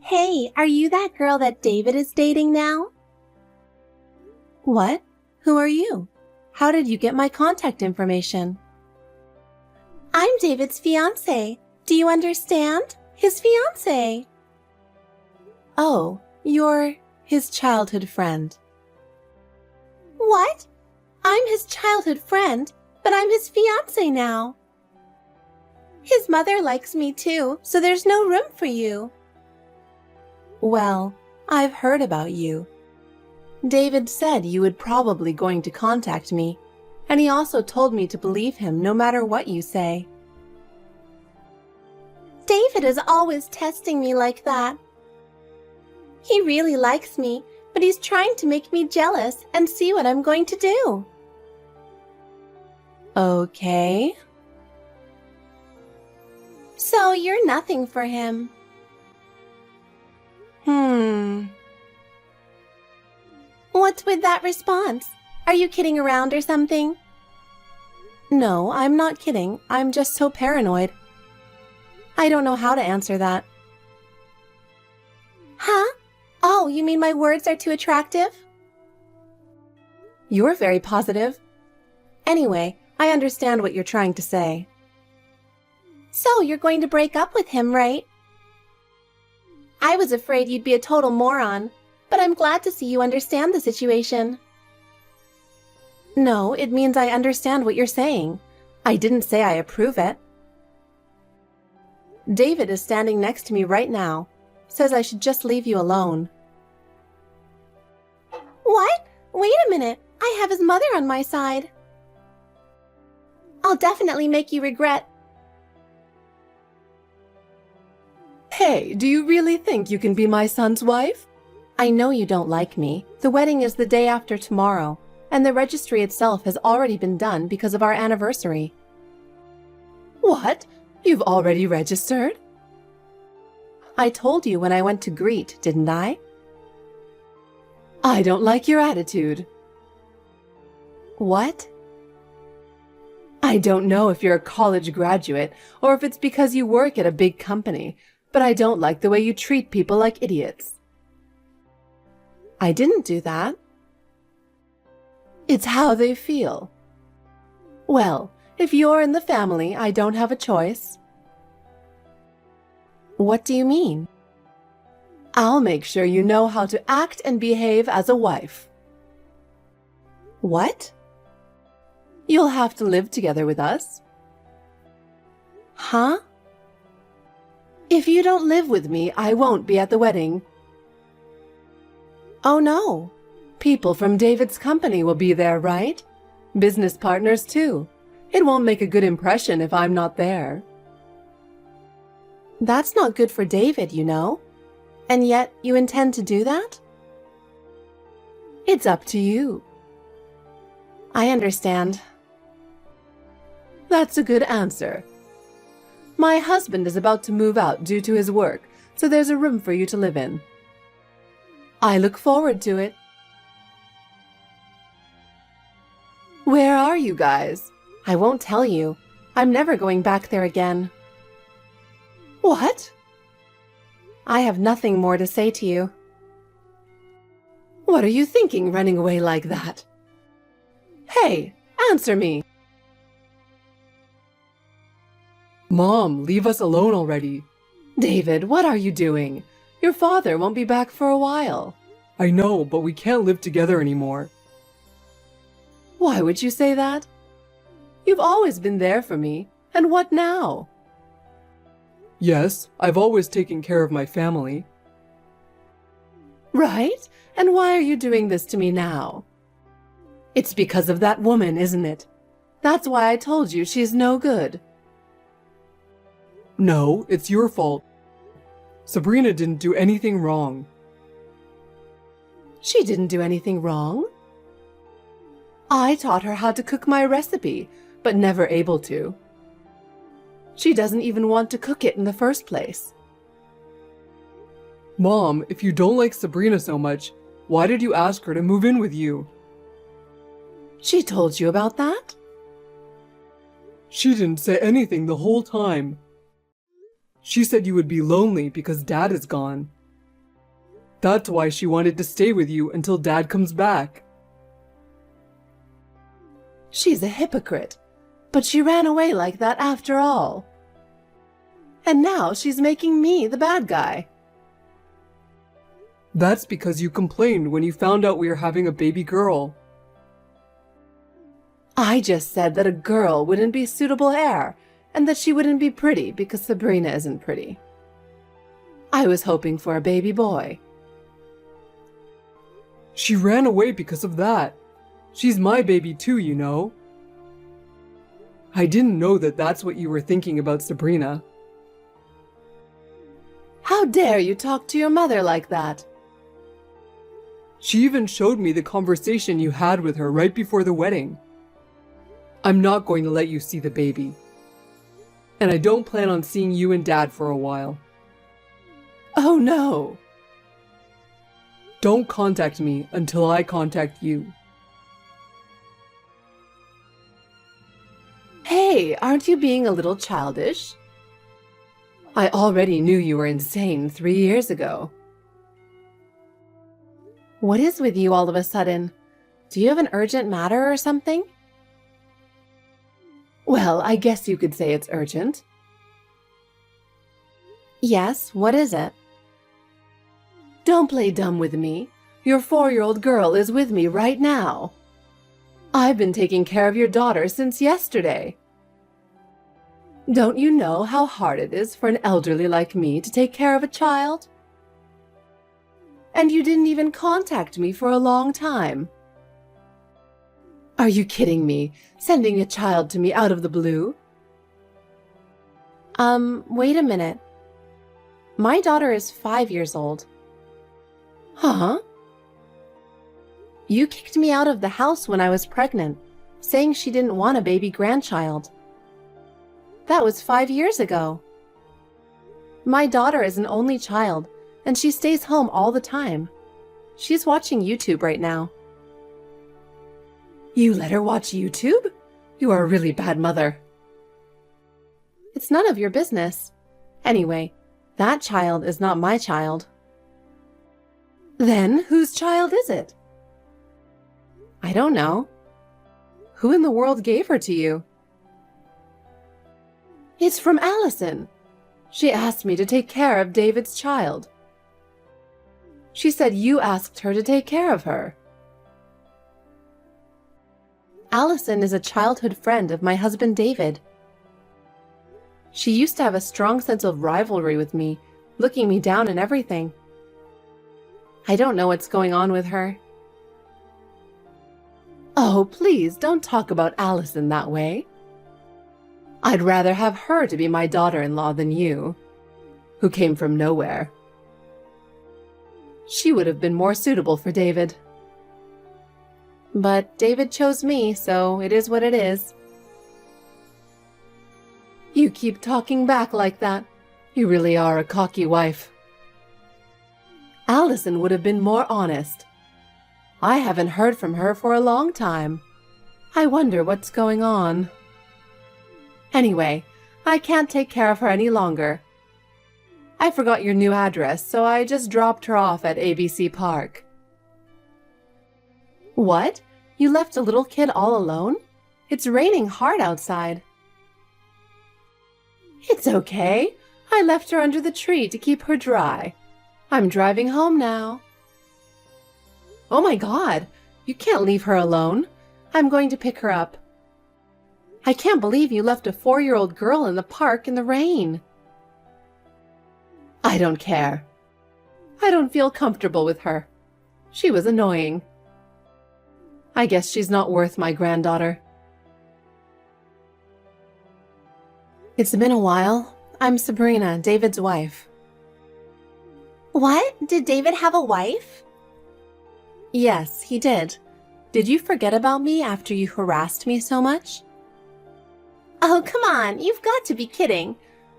Hey, are you that girl that David is dating now? What? Who are you? How did you get my contact information? I'm David's fiancé. Do you understand? His fiancé. Oh, you're his childhood friend. What? I'm his childhood friend, but I'm his fiancé now. His mother likes me too, so there's no room for you. Well, I've heard about you. David said you would probably going to contact me, and he also told me to believe him no matter what you say. David is always testing me like that. He really likes me, but he's trying to make me jealous and see what I'm going to do. Okay. So you're nothing for him. What's with that response? Are you kidding around or something? No, I'm not kidding. I'm just so paranoid. I don't know how to answer that. Huh? Oh, you mean my words are too attractive? You're very positive. Anyway, I understand what you're trying to say. So you're going to break up with him, right? I was afraid you'd be a total moron, but I'm glad to see you understand the situation. No, it means I understand what you're saying. I didn't say I approve it. David is standing next to me right now. Says I should just leave you alone. What? Wait a minute. I have his mother on my side. I'll definitely make you regret. Hey, do you really think you can be my son's wife? I know you don't like me. The wedding is the day after tomorrow, and the registry itself has already been done because of our anniversary. What? You've already registered? I told you when I went to greet, didn't I? I don't like your attitude. What? I don't know if you're a college graduate or if it's because you work at a big company, but I don't like the way you treat people like idiots. I didn't do that. It's how they feel. Well, if you're in the family, I don't have a choice. What do you mean? I'll make sure you know how to act and behave as a wife. What? You'll have to live together with us. Huh? If you don't live with me, I won't be at the wedding. Oh no. People from David's company will be there, right? Business partners too. It won't make a good impression if I'm not there. That's not good for David, you know. And yet you intend to do that? It's up to you. I understand. That's a good answer. My husband is about to move out due to his work, so there's a room for you to live in. I look forward to it. Where are you guys? I won't tell you. I'm never going back there again. What? I have nothing more to say to you. What are you thinking running away like that? Hey, answer me. Mom, leave us alone already. David, what are you doing? Your father won't be back for a while. I know, but we can't live together anymore. Why would you say that? You've always been there for me, and what now? Yes, I've always taken care of my family. Right? And why are you doing this to me now? It's because of that woman, isn't it? That's why I told you she's no good. No, it's your fault. Sabrina didn't do anything wrong. She didn't do anything wrong. I taught her how to cook my recipe, but never able to. She doesn't even want to cook it in the first place. Mom, if you don't like Sabrina so much, why did you ask her to move in with you? She told you about that? She didn't say anything the whole time. She said you would be lonely because Dad is gone. That's why she wanted to stay with you until Dad comes back. She's a hypocrite, but she ran away like that after all. And now she's making me the bad guy. That's because you complained when you found out we were having a baby girl. I just said that a girl wouldn't be suitable heir, and that she wouldn't be pretty because Sabrina isn't pretty. I was hoping for a baby boy. She ran away because of that. She's my baby too, you know. I didn't know that that's what you were thinking about Sabrina. How dare you talk to your mother like that? She even showed me the conversation you had with her right before the wedding. I'm not going to let you see the baby. And I don't plan on seeing you and Dad for a while. Oh no! Don't contact me until I contact you. Hey, aren't you being a little childish? I already knew you were insane 3 years ago. What is with you all of a sudden? Do you have an urgent matter or something? Well, I guess you could say it's urgent. Yes, what is it? Don't play dumb with me. Your 4-year-old girl is with me right now. I've been taking care of your daughter since yesterday. Don't you know how hard it is for an elderly like me to take care of a child? And you didn't even contact me for a long time. Are you kidding me, sending a child to me out of the blue? Wait a minute. My daughter is 5 years old. Huh? You kicked me out of the house when I was pregnant, saying she didn't want a baby grandchild. That was 5 years ago. My daughter is an only child, and she stays home all the time. She's watching YouTube right now. You let her watch YouTube? You are a really bad mother. It's none of your business. Anyway, that child is not my child. Then whose child is it? I don't know. Who in the world gave her to you? It's from Allison. She asked me to take care of David's child. She said you asked her to take care of her. Allison is a childhood friend of my husband David. She used to have a strong sense of rivalry with me, looking me down and everything. I don't know what's going on with her. Oh, please don't talk about Allison that way. I'd rather have her to be my daughter-in-law than you, who came from nowhere. She would have been more suitable for David. But David chose me, so it is what it is. You keep talking back like that. You really are a cocky wife. Allison would have been more honest. I haven't heard from her for a long time. I wonder what's going on. Anyway, I can't take care of her any longer. I forgot your new address, so I just dropped her off at ABC Park. What? You left a little kid all alone? It's raining hard outside. It's okay. I left her under the tree to keep her dry. I'm driving home now. Oh my God, you can't leave her alone. I'm going to pick her up. I can't believe you left a 4-year-old girl in the park in the rain. I don't care. I don't feel comfortable with her. She was annoying. I guess she's not worth my granddaughter. It's been a while. I'm Sabrina, David's wife. What? Did David have a wife? Yes, he did. Did you forget about me after you harassed me so much? Oh, come on, you've got to be kidding.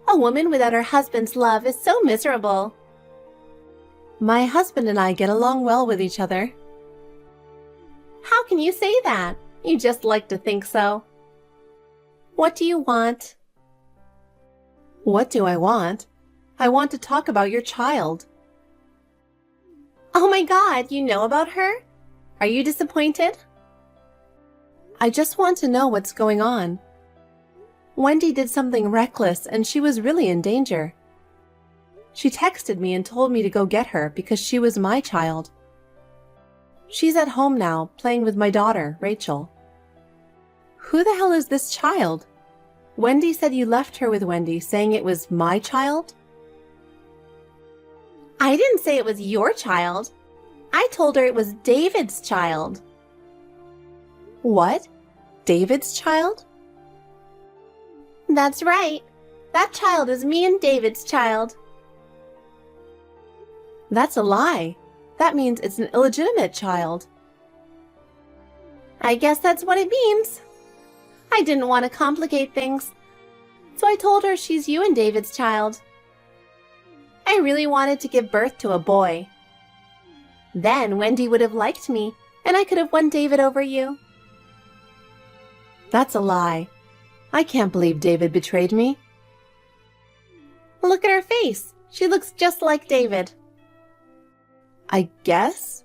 A woman without her husband's love is so miserable. My husband and I get along well with each other. How can you say that? You just like to think so. What do you want? What do I want? I want to talk about your child. Oh my god, you know about her? Are you disappointed? I just want to know what's going on. Wendy did something reckless and she was really in danger. She texted me and told me to go get her because she was my child. She's at home now, playing with my daughter, Rachel. Who the hell is this child? Wendy said you left her with Wendy, saying it was my child? I didn't say it was your child. I told her it was David's child. What? David's child? That's right. That child is me and David's child. That's a lie. That means it's an illegitimate child. I guess that's what it means. I didn't want to complicate things, so I told her she's you and David's child. I really wanted to give birth to a boy. Then Wendy would have liked me, and I could have won David over you. That's a lie. I can't believe David betrayed me. Look at her face. She looks just like David. I guess?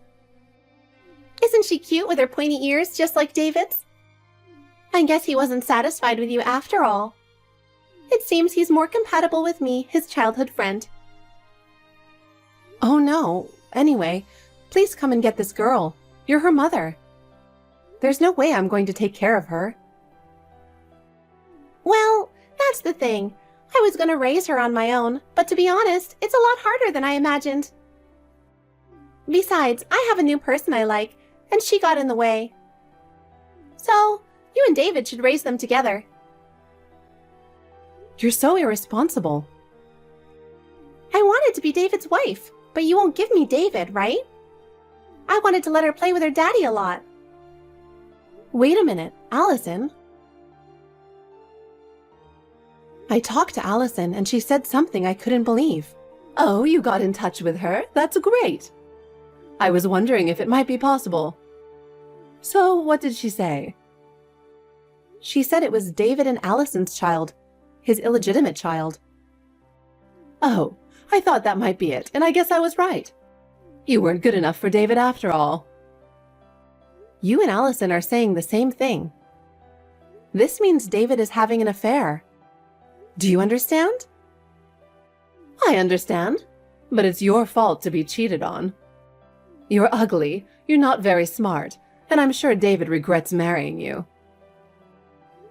Isn't she cute with her pointy ears just like David's? I guess he wasn't satisfied with you after all. It seems he's more compatible with me, his childhood friend. Oh no. Anyway, please come and get this girl. You're her mother. There's no way I'm going to take care of her. Well, that's the thing. I was going to raise her on my own, but to be honest, it's a lot harder than I imagined. Besides, I have a new person I like, and she got in the way. So, you and David should raise them together. You're so irresponsible. I wanted to be David's wife, but you won't give me David, right? I wanted to let her play with her daddy a lot. Wait a minute, Allison. I talked to Allison and she said something I couldn't believe. Oh, you got in touch with her? That's great. I was wondering if it might be possible. So, what did she say? She said it was David and Allison's child, his illegitimate child. Oh, I thought that might be it, and I guess I was right. You weren't good enough for David after all. You and Allison are saying the same thing. This means David is having an affair. Do you understand? I understand, but it's your fault to be cheated on. You're ugly, you're not very smart, and I'm sure David regrets marrying you.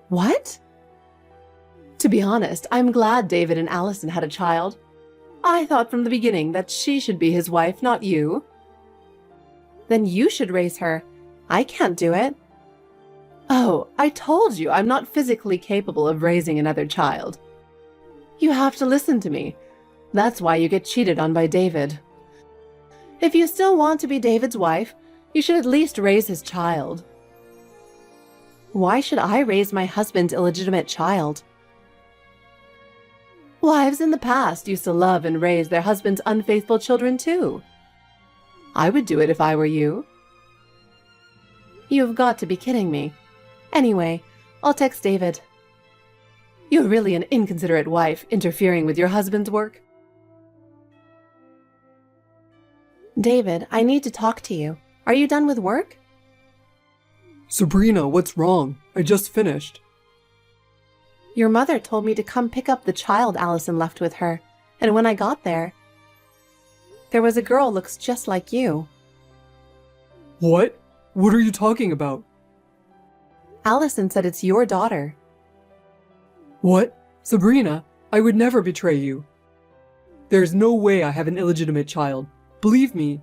What? To be honest, I'm glad David and Allison had a child. I thought from the beginning that she should be his wife, not you. Then you should raise her. I can't do it. Oh, I told you I'm not physically capable of raising another child. You have to listen to me. That's why you get cheated on by David. If you still want to be David's wife, you should at least raise his child. Why should I raise my husband's illegitimate child? Wives in the past used to love and raise their husbands' unfaithful children too. I would do it if I were you. You've got to be kidding me. Anyway, I'll text David. You're really an inconsiderate wife, interfering with your husband's work. David, I need to talk to you. Are you done with work? Sabrina, what's wrong? I just finished. Your mother told me to come pick up the child Allison left with her, and when I got there was a girl looks just like you. What? What are you talking about? Allison said it's your daughter. What? Sabrina, I would never betray you. There's no way I have an illegitimate child. Believe me.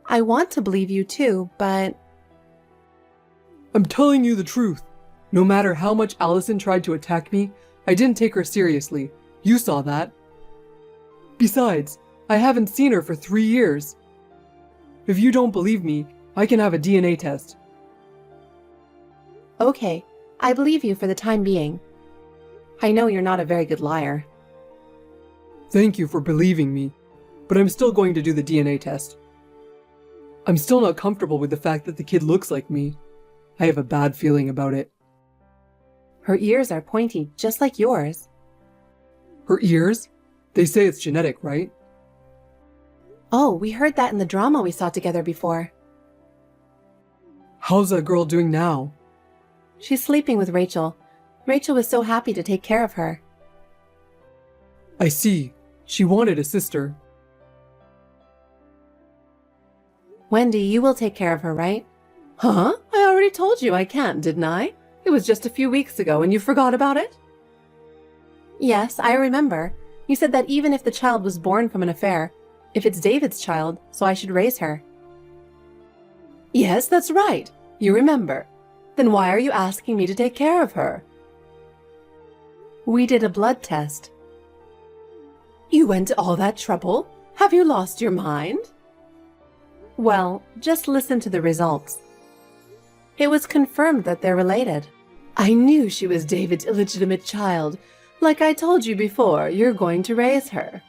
I want to believe you too, but... I'm telling you the truth. No matter how much Allison tried to attack me, I didn't take her seriously. You saw that. Besides, I haven't seen her for 3 years. If you don't believe me, I can have a DNA test. Okay, I believe you for the time being. I know you're not a very good liar. Thank you for believing me, but I'm still going to do the DNA test. I'm still not comfortable with the fact that the kid looks like me. I have a bad feeling about it. Her ears are pointy, just like yours. Her ears? They say it's genetic, right? Oh, we heard that in the drama we saw together before. How's that girl doing now? She's sleeping with Rachel. Rachel was so happy to take care of her. I see. She wanted a sister. Wendy, you will take care of her, right? Huh? I already told you I can't, didn't I? It was just a few weeks ago and you forgot about it? Yes, I remember. You said that even if the child was born from an affair, if it's David's child, so I should raise her. Yes, that's right. You remember. Then why are you asking me to take care of her? We did a blood test. You went to all that trouble? Have you lost your mind? Well, just listen to the results. It was confirmed that they're related. I knew she was David's illegitimate child. Like I told you before, you're going to raise her.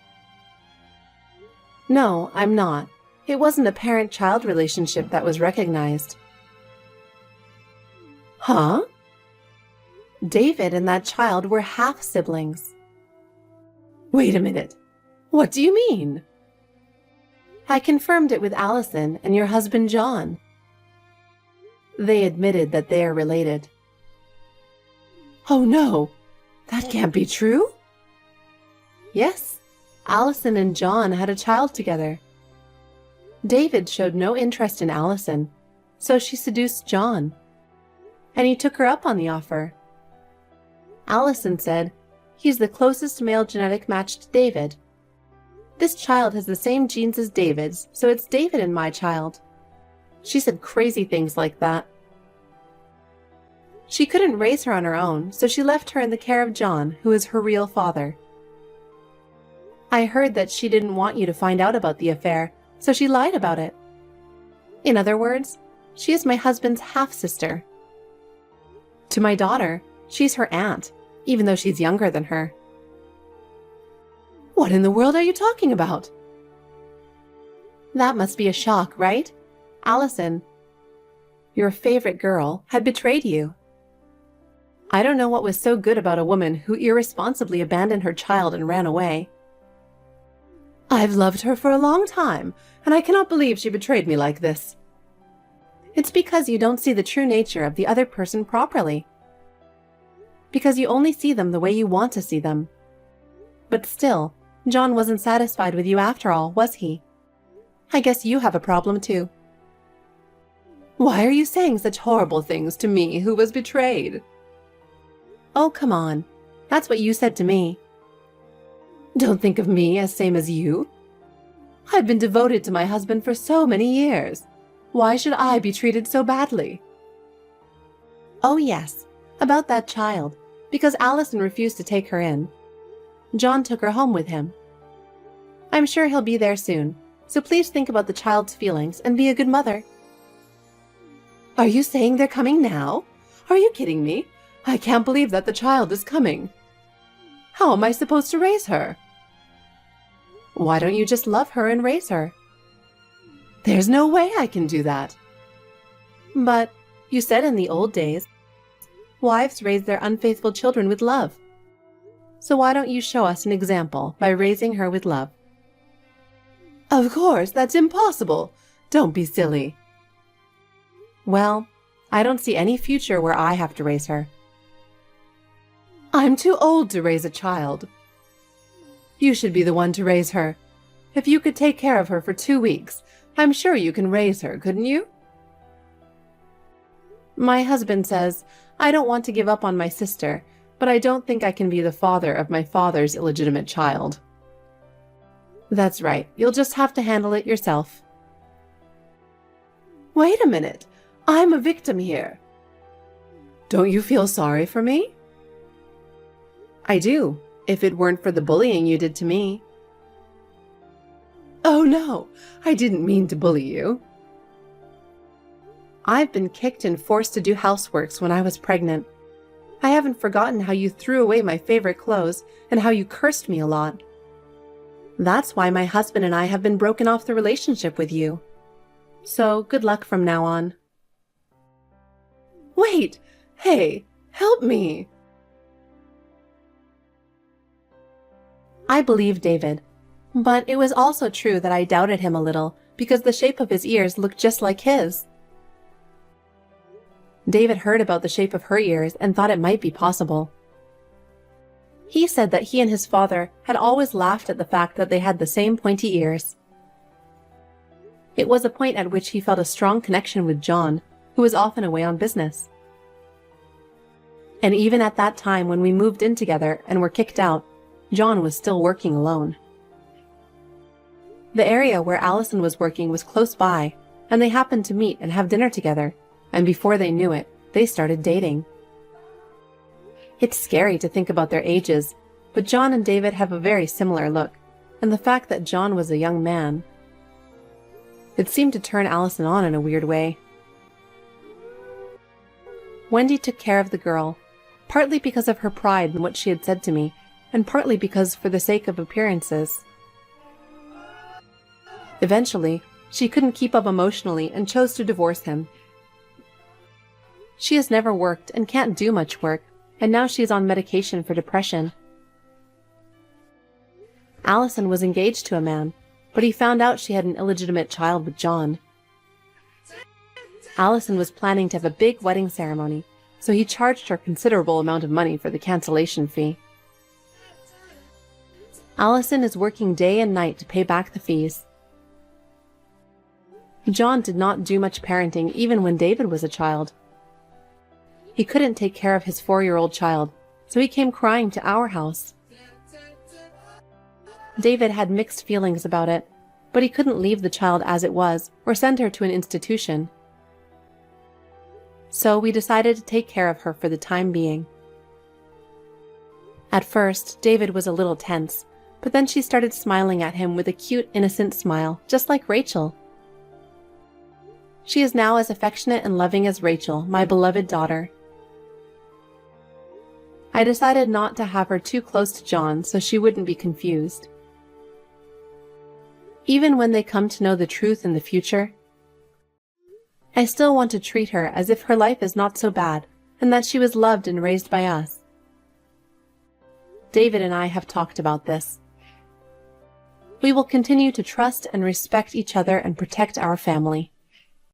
No, I'm not. It wasn't a parent-child relationship that was recognized. Huh? David and that child were half-siblings. Wait a minute. What do you mean? I confirmed it with Allison and your husband John. They admitted that they are related. Oh no, that can't be true. Yes, Allison and John had a child together. David showed no interest in Allison, so she seduced John, and he took her up on the offer. Allison said, "He's the closest male genetic match to David. This child has the same genes as David's, so it's David and my child." She said crazy things like that. She couldn't raise her on her own, so she left her in the care of John, who is her real father. I heard that she didn't want you to find out about the affair, so she lied about it. In other words, she is my husband's half-sister. To my daughter, she's her aunt, even though she's younger than her. What in the world are you talking about? That must be a shock, right? Allison, your favorite girl, had betrayed you. I don't know what was so good about a woman who irresponsibly abandoned her child and ran away. I've loved her for a long time, and I cannot believe she betrayed me like this. It's because you don't see the true nature of the other person properly. Because you only see them the way you want to see them. But still, John wasn't satisfied with you after all, was he? I guess you have a problem too. Why are you saying such horrible things to me who was betrayed? Oh, come on. That's what you said to me. Don't think of me as same as you. I've been devoted to my husband for so many years. Why should I be treated so badly? Oh yes, about that child, because Allison refused to take her in. John took her home with him. I'm sure he'll be there soon, so please think about the child's feelings and be a good mother. Are you saying they're coming now? Are you kidding me? I can't believe that the child is coming. How am I supposed to raise her? Why don't you just love her and raise her? There's no way I can do that. But you said in the old days, wives raised their unfaithful children with love. So why don't you show us an example by raising her with love? Of course, that's impossible. Don't be silly. Well, I don't see any future where I have to raise her. I'm too old to raise a child. You should be the one to raise her. If you could take care of her for 2 weeks, I'm sure you can raise her, couldn't you? My husband says, I don't want to give up on my sister, but I don't think I can be the father of my father's illegitimate child. That's right, you'll just have to handle it yourself. Wait a minute, I'm a victim here. Don't you feel sorry for me? I do, if it weren't for the bullying you did to me. Oh no, I didn't mean to bully you. I've been kicked and forced to do houseworks when I was pregnant. I haven't forgotten how you threw away my favorite clothes and how you cursed me a lot. That's why my husband and I have been broken off the relationship with you. So good luck from now on. Wait! Hey, help me! I believe David. But it was also true that I doubted him a little because the shape of his ears looked just like his. David heard about the shape of her ears and thought it might be possible. He said that he and his father had always laughed at the fact that they had the same pointy ears. It was a point at which he felt a strong connection with John, who was often away on business. And even at that time when we moved in together and were kicked out, John was still working alone. The area where Allison was working was close by, and they happened to meet and have dinner together, and before they knew it, they started dating. It's scary to think about their ages, but John and David have a very similar look, and the fact that John was a young man. It seemed to turn Allison on in a weird way. Wendy took care of the girl, partly because of her pride in what she had said to me, and partly because for the sake of appearances. Eventually, she couldn't keep up emotionally and chose to divorce him. She has never worked and can't do much work, and now she is on medication for depression. Allison was engaged to a man, but he found out she had an illegitimate child with John. Allison was planning to have a big wedding ceremony, so he charged her a considerable amount of money for the cancellation fee. Allison is working day and night to pay back the fees. John did not do much parenting even when David was a child. He couldn't take care of his 4-year-old child, so he came crying to our house. David had mixed feelings about it, but he couldn't leave the child as it was or send her to an institution. So we decided to take care of her for the time being. At first, David was a little tense, but then she started smiling at him with a cute, innocent smile, just like Rachel. She is now as affectionate and loving as Rachel, my beloved daughter. I decided not to have her too close to John so she wouldn't be confused. Even when they come to know the truth in the future, I still want to treat her as if her life is not so bad and that she was loved and raised by us. David and I have talked about this. We will continue to trust and respect each other and protect our family.